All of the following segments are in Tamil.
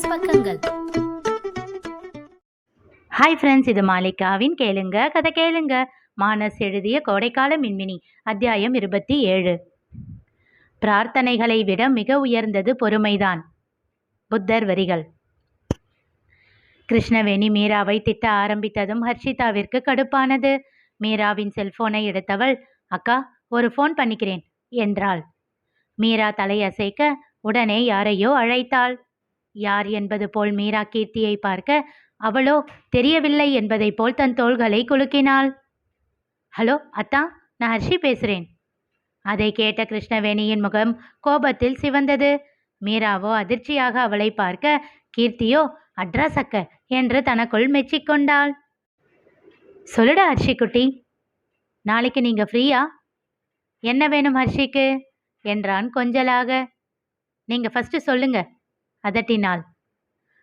மானஸ் பக்கங்கள். ஹாய் ஃப்ரெண்ட்ஸ், இது மாலிகாவின் கேளுங்க கதை கேளுங்க. மானஸ் எழுதிய கோடைக்கால மின்மினி, அத்தியாயம் 27. பிரார்த்தனைகளை விட மிக உயர்ந்தது பொறுமைதான். புத்தர் வரிகள். கிருஷ்ணவேணி மீராவை திட்ட ஆரம்பித்ததும் ஹர்ஷிதாவிற்கு கடுப்பானது. மீராவின் செல்போனை எடுத்தவள், அக்கா ஒரு ஃபோன் பண்ணிக்கிறேன் என்றாள். மீரா தலையசைக்க உடனே யாரையோ அழைத்தாள். யார் என்பது போல் மீரா கீர்த்தியை பார்க்க, அவளோ தெரியவில்லை என்பதை போல் தன் தோள்களை குலுக்கினாள். ஹலோ அத்தா, நான் ஹர்ஷி பேசுகிறேன். அதை கேட்ட கிருஷ்ணவேணியின் முகம் கோபத்தில் சிவந்தது. மீராவோ அதிர்ச்சியாக அவளை பார்க்க, கீர்த்தியோ அட்ராசக்க என்று தனக்குள் மெச்சிக்கொண்டாள். சொல்லுடா ஹர்ஷி குட்டி, நாளைக்கு நீங்க ஃப்ரீயா? என்ன வேணும் ஹர்ஷிக்கு என்றான் கொஞ்சலாக. நீங்க ஃபர்ஸ்ட் சொல்லுங்க, அதட்டினாள்.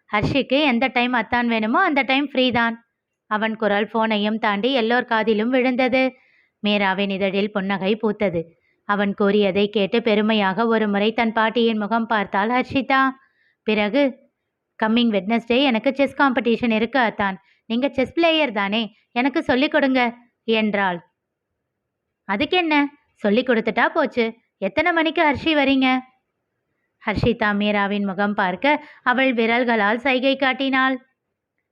ஹர்ஷிக்கு எந்த டைம் அத்தான் வேணுமோ அந்த டைம் ஃப்ரீ தான். அவன் குரல் ஃபோனையும் தாண்டி எல்லோர் காதிலும் விழுந்தது. மீராவின் இதழில் புன்னகை பூத்தது. அவன் கூறியதை கேட்டு பெருமையாக ஒரு முறை தன் பாட்டியின் முகம் பார்த்தாள் ஹர்ஷிதா. பிறகு, கம்மிங் வெட்னஸ்டே எனக்கு செஸ் காம்படிஷன் இருக்கு அத்தான், நீங்கள் செஸ் பிளேயர் தானே, எனக்கு சொல்லிக் கொடுங்க என்றாள். அதுக்கு என்ன, சொல்லி கொடுத்துட்டா போச்சு. எத்தனை மணிக்கு ஹர்ஷி வரீங்க? ஹர்ஷிதா மீராவின் முகம் பார்க்க அவள் விரல்களால் சைகை காட்டினாள்.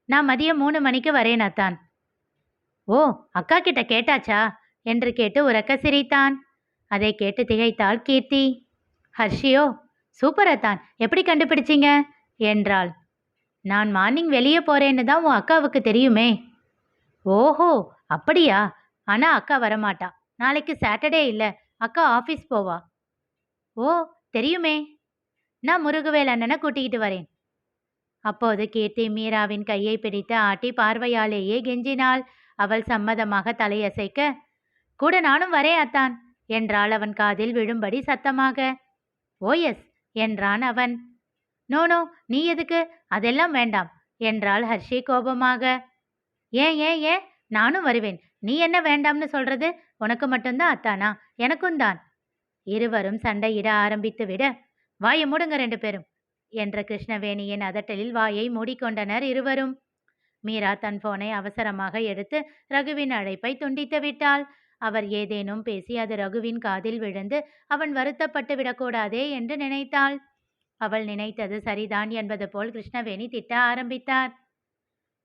நான் மதியம் 3 மணிக்கு வரேன் அத்தான். ஓ, அக்கா கிட்ட கேட்டாச்சா என்று கேட்டு உரக்க சிரித்தான். அதை கேட்டு திகைத்தாள் கீர்த்தி. ஹர்ஷியோ, சூப்பர் அத்தான், எப்படி கண்டுபிடிச்சிங்க என்றாள். நான் மார்னிங் வெளியே போறேன்னு தான் உன் அக்காவுக்கு தெரியுமே. ஓஹோ அப்படியா, ஆனால் அக்கா வரமாட்டா. நாளைக்கு சாட்டர்டே இல்லை, அக்கா ஆஃபீஸ் போவா. ஓ தெரியுமே, நான் முருகவேல் அண்ணனை கூட்டிகிட்டு வரேன். அப்போது கீர்த்தி மீராவின் கையை பிடித்து ஆட்டி பார்வையாலேயே கெஞ்சினாள். அவள் சம்மதமாக தலையசைக்க, கூட நானும் வரேன் அத்தான் என்றாள் அவன் காதில் விழும்படி சத்தமாக. ஓ எஸ் என்றான் அவன். நோ, நீ எதுக்கு, அதெல்லாம் வேண்டாம் என்றாள் ஹர்ஷி கோபமாக. ஏன் ஏன் ஏன் நானும் வருவேன். நீ என்ன வேண்டாம்னு சொல்றது? உனக்கு மட்டும்தான் அத்தானா? எனக்கும் தான். இருவரும் சண்டையிட ஆரம்பித்து விட, வாயை மூடுங்க 2 பேரும் என்ற கிருஷ்ணவேணியின் அதட்டலில் வாயை மூடிக்கொண்டனர் இருவரும். மீரா தன் போனை அவசரமாக எடுத்து ரகுவின் அழைப்பை துண்டித்து விட்டாள். அவர் ஏதேனும் பேசி அது ரகுவின் காதில் விழுந்து அவன் வருத்தப்பட்டு விடக்கூடாதே என்று நினைத்தாள். அவள் நினைத்தது சரிதான் என்பது போல் கிருஷ்ணவேணி திட்ட ஆரம்பித்தார்.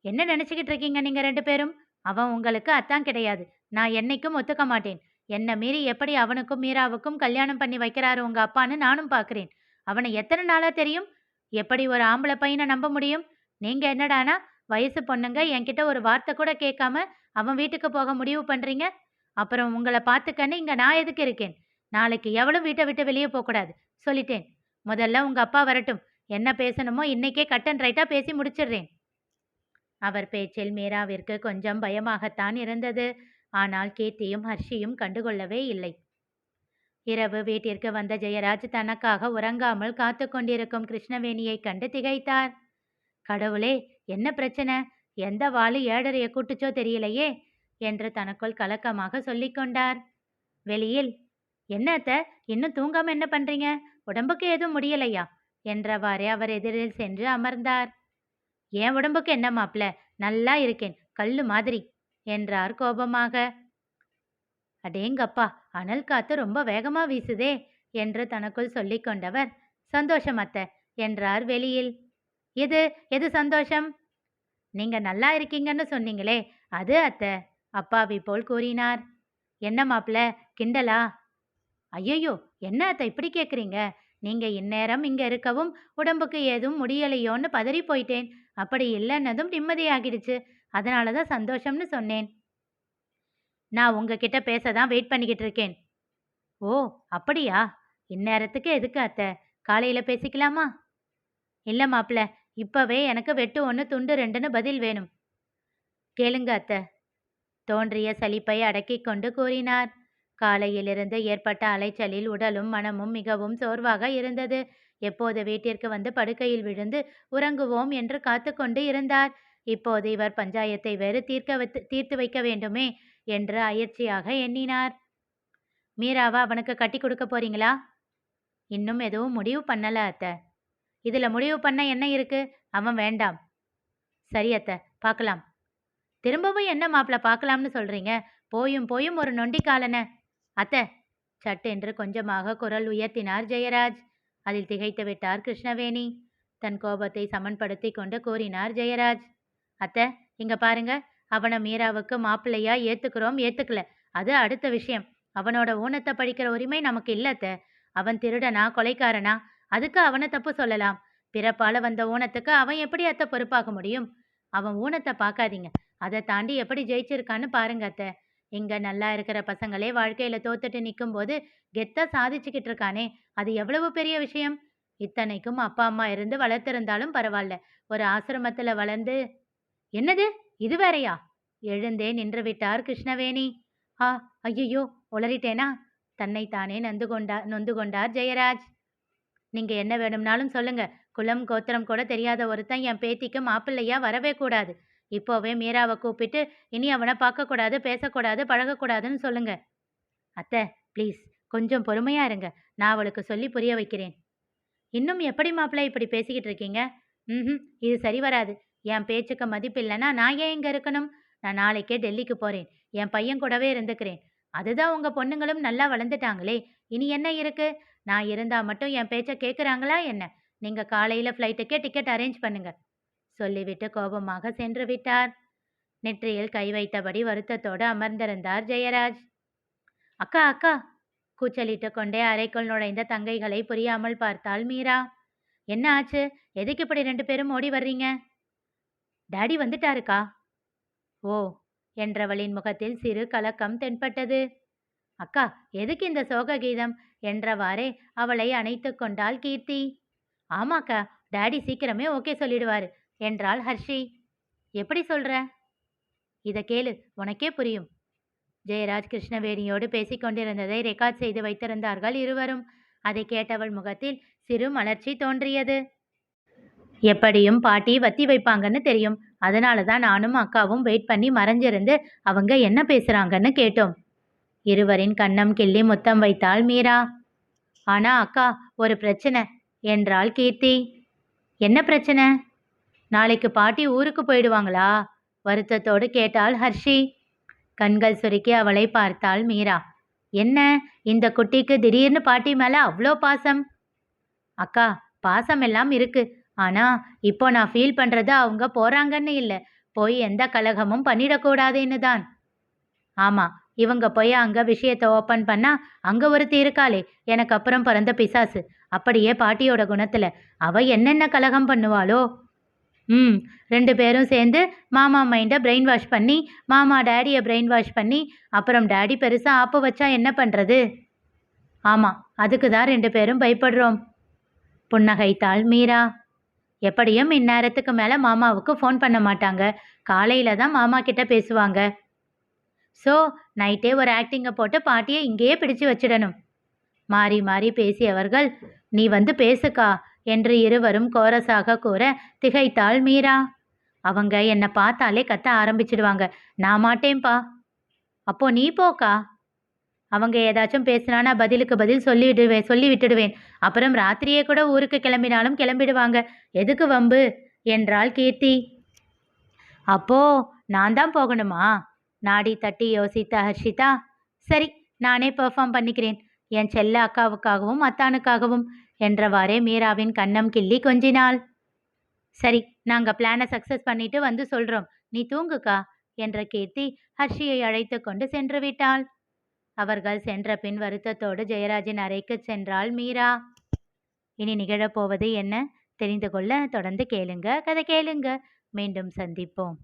என்ன நினைச்சுக்கிட்டு இருக்கீங்க நீங்க 2 பேரும்? அவன் உங்களுக்கு அத்தான் கிடையாது. நான் என்னைக்கும் ஒத்துக்க மாட்டேன். என்ன மீறி எப்படி அவனுக்கும் மீராவுக்கும் கல்யாணம் பண்ணி வைக்கிறாரு உங்க அப்பான்னு நானும் பார்க்குறேன். அவனை எத்தனை நாளா தெரியும்? எப்படி ஒரு ஆம்பளை பையனை நம்ப முடியும்? நீங்க என்னடானா வயசு பொண்ணுங்க என்கிட்ட ஒரு வார்த்தை கூட கேட்காம அவன் வீட்டுக்கு போக முடிவு பண்றீங்க. அப்புறம் உங்களை பார்த்துக்கன்னு இங்க நான் எதுக்கு இருக்கேன்? நாளைக்கு எவளும் வீட்டை விட்டு வெளியே போகக்கூடாது சொல்லிட்டேன். முதல்ல உங்க அப்பா வரட்டும், என்ன பேசணுமோ இன்னைக்கே கட் அண்ட் ரைட்டா பேசி முடிச்சிடுறேன். அவர் பேச்சில் மீராவிற்கு கொஞ்சம் பயமாகத்தான் இருந்தது. ஆனால் கீர்த்தியும் ஹர்ஷியும் கண்டுகொள்ளவே இல்லை. இரவு வீட்டிற்கு வந்த ஜெயராஜ் தனக்காக உறங்காமல் காத்து கொண்டிருக்கும் கிருஷ்ணவேணியை கண்டு திகைத்தார். கடவுளே, என்ன பிரச்சனை? எந்த வாளு 7:30 கூட்டுச்சோ தெரியலையே என்று தனக்குள் கலக்கமாக சொல்லிக்கொண்டார். வெளியில், என்ன அத்தை, இன்னும் தூங்காம என்ன பண்றீங்க? உடம்புக்கு எதுவும் முடியலையா என்றவாறே அவர் எதிரில் சென்று அமர்ந்தார். என் உடம்புக்கு என்ன மாப்ள, நல்லா இருக்கேன், கல்லு மாதிரி என்றார் கோபமாக. அடேங்கப்பா, அனல் காத்து ரொம்ப வேகமா வீசுதே என்று தனக்குள் சொல்லிக் கொண்டவர், சந்தோஷம் அத்தை என்றார் வெளியில். எது எது சந்தோஷம்? நீங்க நல்லா இருக்கீங்கன்னு சொன்னீங்களே அது அத்தை, அப்பாவி போல் கூறினார். என்ன மாப்ள, கிண்டலா? ஐயோ, என்ன அத்தை இப்படி கேட்குறீங்க? நீங்க இந்நேரம் இங்க இருக்கவும் உடம்புக்கு ஏதும் முடியலையோன்னு பதறி போயிட்டேன். அப்படி இல்லைன்னதும் நிம்மதியாகிடுச்சு. அதனால தான் சந்தோஷம்னு சொன்னேன். நான் உங்ககிட்ட பேச தான் வெயிட் பண்ணிக்கிட்டு இருக்கேன். ஓ அப்படியா? இந்நேரத்துக்கு எதுக்கு அத்தை? காலையில் பேசிக்கலாமா? இல்லை மாப்பிள்ள, இப்போவே எனக்கு வெட்டு 1 துண்டு 2ன்னு பதில் வேணும். கேளுங்க அத்தை, தோன்றிய சலிப்பை அடக்கி கொண்டு கூறினார். காலையிலிருந்து ஏற்பட்ட அலைச்சலில் உடலும் மனமும் மிகவும் சோர்வாக இருந்தது. எப்போது வீட்டிற்கு வந்து படுக்கையில் விழுந்து உறங்குவோம் என்று காத்து கொண்டு இருந்தார். இப்போது இவர் பஞ்சாயத்தை வேறு தீர்த்து வைக்க வேண்டுமே என்று அயற்சியாக எண்ணினார். மீராவை அவனுக்கு கட்டி கொடுக்க போறீங்களா? இன்னும் எதுவும் முடிவு பண்ணல அத்தை. இதுல முடிவு பண்ண என்ன இருக்கு? அவன் வேண்டாம். சரி அத்தை, பார்க்கலாம். திரும்பவும் என்ன மாப்பிள பார்க்கலாம்னு சொல்றீங்க? போயும் போயும் ஒரு நொண்டிக்காலன. அத்தை, சட்டென்று கொஞ்சமாக குரல் உயர்த்தினார் ஜெயராஜ். அதில் திகைத்து விட்டார் கிருஷ்ணவேணி. தன் கோபத்தை சமன்படுத்திக் கொண்டு கூறினார் ஜெயராஜ். அத்தை, இங்க பாருங்க. அவனை மீராவுக்கு மாப்பிள்ளையா ஏத்துக்கிறோம், ஏத்துக்கல. அது அடுத்த விஷயம். அவனோட ஊனத்தை படிக்கிற உரிமை நமக்கு இல்ல அத்தை. அவன் திருடனா, கொலைக்காரனா? அதுக்கு அவனை தப்பு சொல்லலாம். பிறப்பால வந்த ஊனத்துக்கு அவன் எப்படி அத்தை பொறுப்பாக முடியும்? அவன் ஊனத்தை பார்க்காதீங்க. அதை தாண்டி எப்படி ஜெயிச்சிருக்கான்னு பாருங்க அத்தை. இங்க நல்லா இருக்கிற பசங்களே வாழ்க்கையில தோத்துட்டு நிக்கும்போது கெத்தா சாதிச்சுக்கிட்டு இருக்கானே, அது எவ்வளவு பெரிய விஷயம். இத்தனைக்கும் அப்பா அம்மா இருந்து வளர்த்திருந்தாலும் பரவாயில்ல. ஒரு ஆசிரமத்துல வளர்ந்து. என்னது, இது வேறயா? எழுந்தே நின்று விட்டார் கிருஷ்ணவேணி. ஆ, ஐயோ, உளறிட்டேனா? தன்னைத்தானே நொந்து கொண்டார் ஜெயராஜ். நீங்க என்ன வேணும்னாலும் சொல்லுங்க. குலம் கோத்திரம் கூட தெரியாத ஒருத்தன் என் பேத்திக்கு மாப்பிள்ளையா வரவே கூடாது. இப்போவே மீராவை கூப்பிட்டு இனி அவனை பார்க்கக்கூடாது, பேசக்கூடாது, பழகக்கூடாதுன்னு சொல்லுங்க. அத்தை, ப்ளீஸ் கொஞ்சம் பொறுமையா இருங்க. நான் அவளுக்கு சொல்லி புரிய வைக்கிறேன். இன்னும் எப்படி மாப்பிள்ளை இப்படி பேசிக்கிட்டு இருக்கீங்க? ம், இது சரி வராது. என் பேச்சுக்கு மதிப்பு இல்லைன்னா நான் ஏன் இங்கே இருக்கணும்? நான் நாளைக்கே டெல்லிக்கு போகிறேன். என் பையன் கூடவே இருந்துக்கிறேன். அதுதான் உங்கள் பொண்ணுங்களும் நல்லா வளர்ந்துட்டாங்களே. இனி என்ன இருக்கு? நான் இருந்தால் மட்டும் என் பேச்சை கேட்குறாங்களா என்ன? நீங்கள் காலையில் ஃப்ளைட்டுக்கே டிக்கெட் அரேஞ்ச் பண்ணுங்க சொல்லிவிட்டு கோபமாக சென்று விட்டார். நெற்றியில் கை வைத்தபடி வருத்தத்தோடு அமர்ந்திருந்தார் ஜெயராஜ். அக்கா அக்கா, கூச்சலிட்டு கொண்டே அறைக்குள் நுழைந்த தங்கைகளை புரியாமல் பார்த்தாள் மீரா. என்ன ஆச்சு? எதுக்கு இப்படி 2 பேரும் ஓடி வர்றீங்க? டாடி வந்துட்டாருக்கா. ஓ, என்றவளின் முகத்தில் சிறு கலக்கம் தென்பட்டது. அக்கா, எதுக்கு இந்த சோக கீதம் என்றவாறே அவளை அணைத்து கொண்டாள் கீர்த்தி. ஆமாக்கா, டாடி சீக்கிரமே ஓகே சொல்லிடுவாரு என்றாள் ஹர்ஷி. எப்படி சொல்ற? இத கேளு, உனக்கே புரியும். ஜெயராஜ் கிருஷ்ணவேணியோடு பேசிக் கொண்டிருந்ததை ரெக்கார்ட் செய்து வைத்திருந்தார்கள் இருவரும். அதை கேட்டவள் முகத்தில் சிறு மலர்ச்சி தோன்றியது. எப்படியும் பாட்டி வத்தி வைப்பாங்கன்னு தெரியும். அதனால தான் நானும் அக்காவும் வெயிட் பண்ணி மறைஞ்சிருந்து அவங்க என்ன பேசுறாங்கன்னு கேட்டோம். இருவரின் கன்னம் கிள்ளி முத்தம் வைத்தாள் மீரா. ஆனா அக்கா, ஒரு பிரச்சனை என்றாள் கீர்த்தி. என்ன பிரச்சனை? நாளைக்கு பாட்டி ஊருக்கு போயிடுவாங்களா? வருத்தத்தோடு கேட்டாள் ஹர்ஷி. கண்கள் சுருக்கி அவளை பார்த்தாள் மீரா. என்ன, இந்த குட்டிக்கு திடீர்னு பாட்டி மேல அவ்வளோ பாசம்? அக்கா, பாசம் எல்லாம் இருக்கு. ஆனா இப்போ நான் ஃபீல் பண்றது அவங்க போறாங்கன்னு இல்லை, போய் எந்த கலகமும் பண்ணிடக்கூடாதுன்னு தான். ஆமா, இவங்க போய் அங்க விஷயத்தை ஓப்பன் பண்ணா அங்க ஒருத்தி இருக்காளே, எனக்கு அப்புறம் பிறந்த பிசாசு, அப்படியே பாட்டியோட குணத்துல அவ என்னென்ன கலகம் பண்ணுவாளோ. 2 பேரும் சேர்ந்து மாமா மைண்டை பிரெயின் வாஷ் பண்ணி, மாமா டேடியை பிரெயின் வாஷ் பண்ணி, அப்புறம் டேடி பெருசா ஆப்பு வச்சா என்ன பண்றது? ஆமா, அதுக்கு தான் 2 பேரும் பயப்படுறோம். புன்னகைத்தாள் மீரா. எப்படியும் இந்நேரத்துக்கு மேல மாமாவுக்கு ஃபோன் பண்ண மாட்டாங்க. காலையில தான் மாமா கிட்ட பேசுவாங்க. ஸோ நைட்டே ஒரு ஆக்டிங்கை போட்டு பாட்டியை இங்கேயே பிடிச்சு வச்சிடணும். மாறி மாறி பேசியவர்கள் நீ வந்து பேசுக்கா என்று இருவரும் கோரஸாக கூற திகைத்தாள் மீரா. அவங்க என்னை பார்த்தாலே கத்த ஆரம்பிச்சிடுவாங்க. நான் மாட்டேன்பா. அப்போ நீ போக்கா. அவங்க ஏதாச்சும் பேசினானா பதிலுக்கு பதில் சொல்லி விட்டுடுவேன். அப்புறம் ராத்திரியே கூட ஊருக்கு கிளம்பினாலும் கிளம்பிடுவாங்க. எதுக்கு வம்பு என்றாள் கீர்த்தி. அப்போ நான் தான் போகணுமா? நாடி தட்டி யோசித்த ஹர்ஷிதா, சரி, நானே பெர்ஃபார்ம் பண்ணிக்கிறேன், என் செல்ல அக்காவுக்காகவும் அத்தானுக்காகவும் என்றவாறே மீராவின் கன்னம் கிள்ளி கொஞ்சினாள். சரி, நாங்கள் பிளானை சக்ஸஸ் பண்ணிட்டு வந்து சொல்கிறோம், நீ தூங்குக்கா என்ற கீர்த்தி ஹர்ஷியை அழைத்து கொண்டு சென்று விட்டாள். அவர்கள் சென்ற பின் வருத்தத்தோடு ஜெயராஜின் அறைக்கு சென்றாள் மீரா. இனி நிகழப்போவது என்ன தெரிந்து கொள்ள தொடர்ந்து கேளுங்க, கதை கேளுங்க. மீண்டும் சந்திப்போம்.